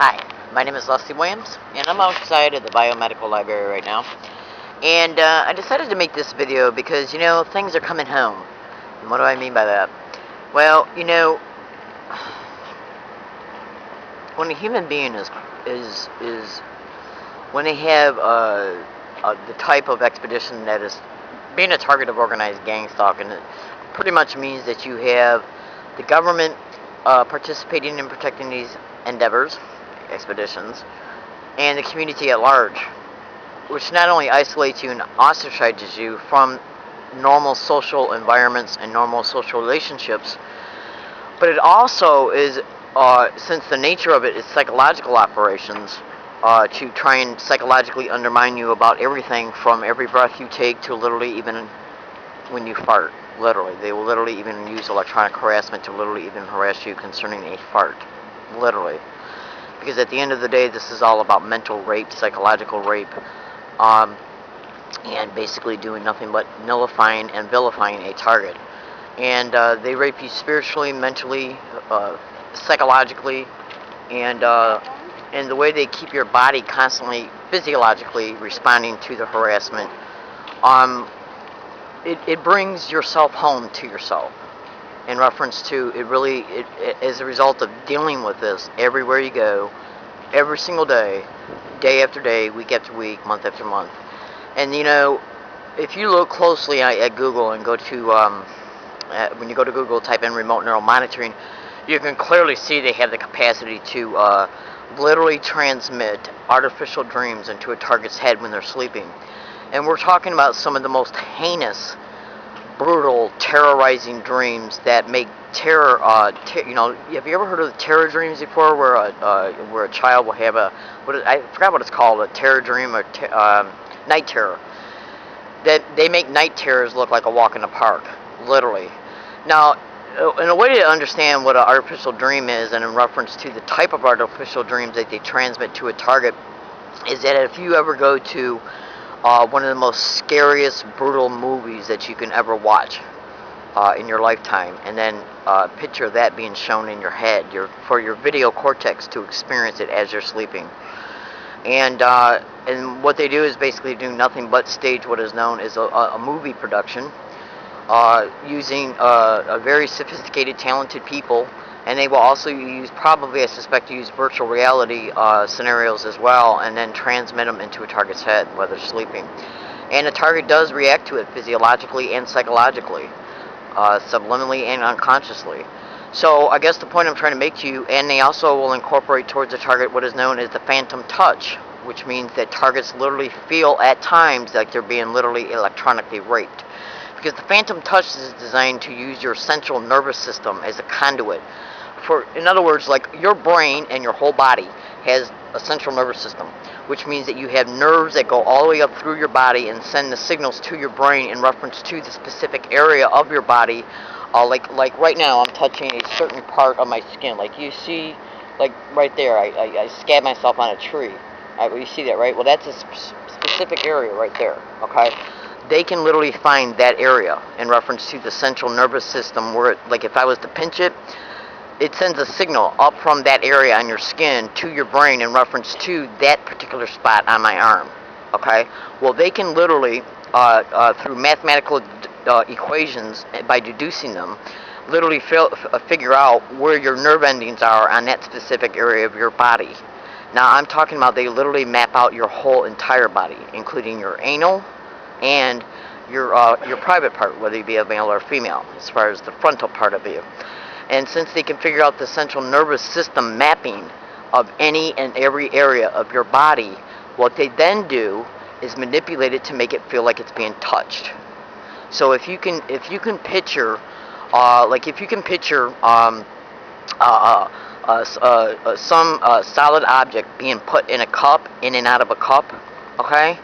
Hi, my name is Leslie Williams, and I'm outside of the biomedical library right now. And I decided to make this video because, things are coming home. And what do I mean by that? Well, when a human being is when they have the type of expedition that is being a target of organized gang stalking, it pretty much means that you have the government participating in protecting these endeavors, expeditions, and the community at large, which not only isolates you and ostracizes you from normal social environments and normal social relationships, but it also is, since the nature of it is psychological operations, to try and psychologically undermine you about everything from every breath you take to literally even when you fart. Literally. They will literally even use electronic harassment to literally even harass you concerning a fart. Literally. Because at the end of the day, this is all about mental rape, psychological rape, and basically doing nothing but nullifying and vilifying a target. And they rape you spiritually, mentally, psychologically, and the way they keep your body constantly, physiologically responding to the harassment, it brings yourself home to yourself. In reference to it as a result of dealing with this everywhere you go, every single day, day after day, week after week, month after month. And if you look closely at Google and go to when you go to Google, type in remote neural monitoring, you can clearly see they have the capacity to literally transmit artificial dreams into a target's head when they're sleeping. And we're talking about some of the most heinous, brutal, terrorizing dreams that make terror. Have you ever heard of the terror dreams before, where a child will have I forgot what it's called, a terror dream or night terror? That they make night terrors look like a walk in the park, literally. Now, in a way to understand what an artificial dream is, and in reference to the type of artificial dreams that they transmit to a target, is that if you ever go to one of the most scariest, brutal movies that you can ever watch in your lifetime, and then picture that being shown in your head, for your video cortex to experience it as you're sleeping. And what they do is basically do nothing but stage what is known as a movie production, using a very sophisticated, talented people. And they will also probably, I suspect, use virtual reality scenarios as well, and then transmit them into a target's head while they're sleeping. And the target does react to it physiologically and psychologically, subliminally and unconsciously. So I guess the point I'm trying to make to you, and they also will incorporate towards the target what is known as the phantom touch, which means that targets literally feel at times like they're being literally electronically raped. Because the phantom touch is designed to use your central nervous system as a conduit. In other words, like your brain and your whole body has a central nervous system, which means that you have nerves that go all the way up through your body and send the signals to your brain in reference to the specific area of your body. Like right now, I'm touching a certain part of my skin. Like you see, like right there, I scab myself on a tree. You see that, right? Well, that's a specific area right there, okay? They can literally find that area in reference to the central nervous system where, like if I was to pinch it, it sends a signal up from that area on your skin to your brain in reference to that particular spot on my arm, okay? Well, they can literally, through mathematical equations, by deducing them, literally figure out where your nerve endings are on that specific area of your body. Now, I'm talking about they literally map out your whole entire body, including your anal and your private part, whether you be a male or female, as far as the frontal part of you. And since they can figure out the central nervous system mapping of any and every area of your body, what they then do is manipulate it to make it feel like it's being touched. So if you can picture, some solid object being put in a cup, in and out of a cup, okay?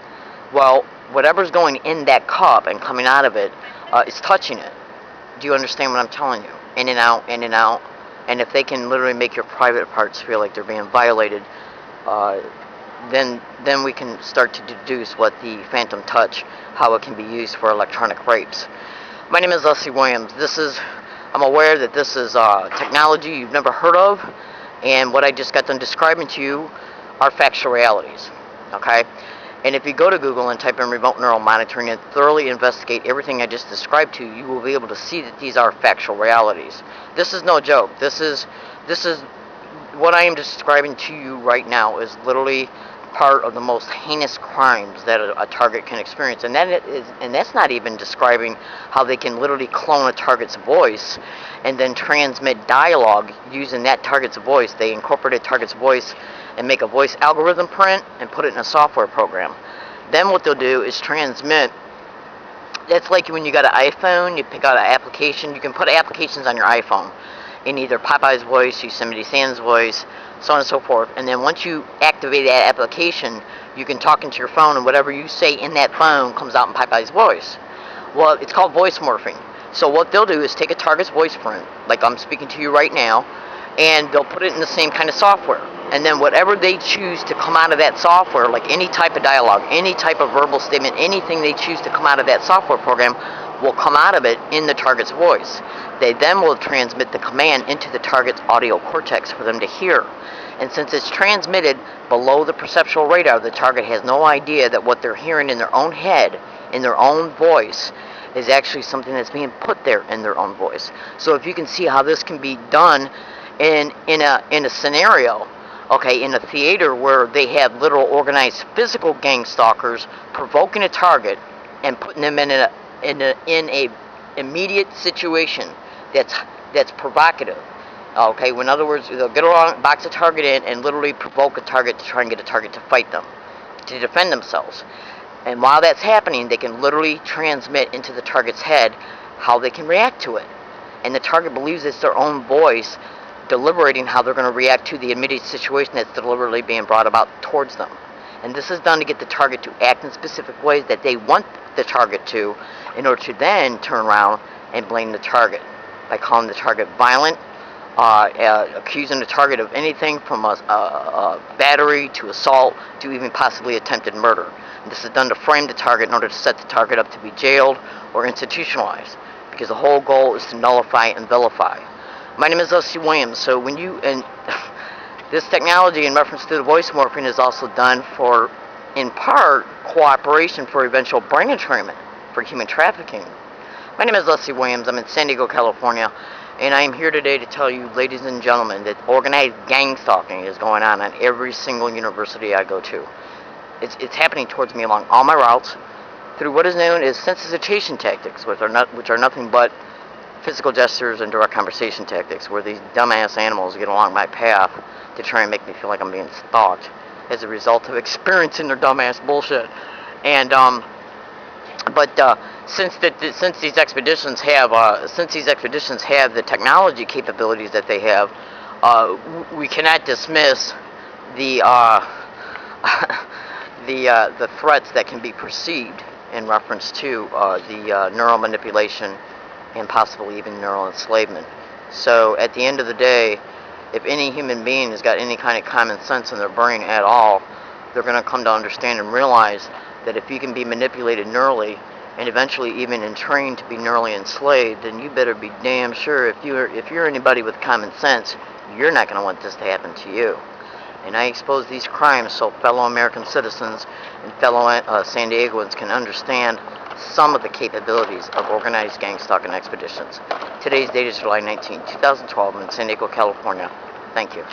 Well, whatever's going in that cup and coming out of it is touching it. Do you understand what I'm telling you? In and out, in and out. And if they can literally make your private parts feel like they're being violated, then we can start to deduce what the phantom touch, how it can be used for electronic rapes. My name is Leslie Williams. I'm aware that this is technology you've never heard of, And what I just got done describing to you are factual realities. Okay? And if you go to Google and type in remote neural monitoring and thoroughly investigate everything I just described to you, you will be able to see that these are factual realities. This is no joke. This is what I am describing to you right now is literally part of the most heinous crimes that a target can experience, and that's not even describing how they can literally clone a target's voice and then transmit dialogue using that target's voice. They incorporate a target's voice and make a voice algorithm print and put it in a software program. Then what they'll do is transmit. That's like when you got an iPhone, you pick out an application. You can put applications on your iPhone in either Popeye's voice, Yosemite Sam's voice, so on and so forth. And then once you activate that application, you can talk into your phone, and whatever you say in that phone comes out in Popeye's voice. Well, it's called voice morphing. So what they'll do is take a target's voice print, like I'm speaking to you right now, and they'll put it in the same kind of software. And then whatever they choose to come out of that software, like any type of dialogue, any type of verbal statement, anything they choose to come out of that software program will come out of it in the target's voice. They then will transmit the command into the target's audio cortex for them to hear. And since it's transmitted below the perceptual radar, the target has no idea that what they're hearing in their own head, in their own voice, is actually something that's being put there in their own voice. So if you can see how this can be done in a scenario, okay, in a theater where they have literal organized physical gang stalkers provoking a target and putting them in a immediate situation that's provocative. Okay, in other words, they'll get along, box a target in, and literally provoke a target to try and get a target to fight them, to defend themselves. And while that's happening, they can literally transmit into the target's head how they can react to it. And the target believes it's their own voice deliberating how they're going to react to the immediate situation that's deliberately being brought about towards them. And this is done to get the target to act in specific ways that they want the target to, in order to then turn around and blame the target by calling the target violent, accusing the target of anything from a battery to assault to even possibly attempted murder. And this is done to frame the target in order to set the target up to be jailed or institutionalized, because the whole goal is to nullify and vilify. My name is Leslie Williams. So when you, and this technology in reference to the voice morphing is also done for, in part, cooperation for eventual brain entrainment for human trafficking. My name is Leslie Williams. I'm in San Diego, California, and I am here today to tell you, ladies and gentlemen, that organized gang stalking is going on every single university I go to. It's happening towards me along all my routes through what is known as sensitization tactics, which are nothing but physical gestures and direct conversation tactics, where these dumbass animals get along my path to try and make me feel like I'm being stalked as a result of experiencing their dumbass bullshit. And since these expeditions have the technology capabilities that they have, we cannot dismiss the the threats that can be perceived in reference to the neural manipulation and possibly even neural enslavement. So at the end of the day, if any human being has got any kind of common sense in their brain at all, they're going to come to understand and realize that if you can be manipulated neurally and eventually even trained to be neurally enslaved, then you better be damn sure, if you're anybody with common sense, you're not going to want this to happen to you. And I expose these crimes so fellow American citizens and fellow San Diegoans can understand some of the capabilities of organized gang stalking expeditions. Today's date is July 19, 2012. I'm in San Diego, California. Thank you.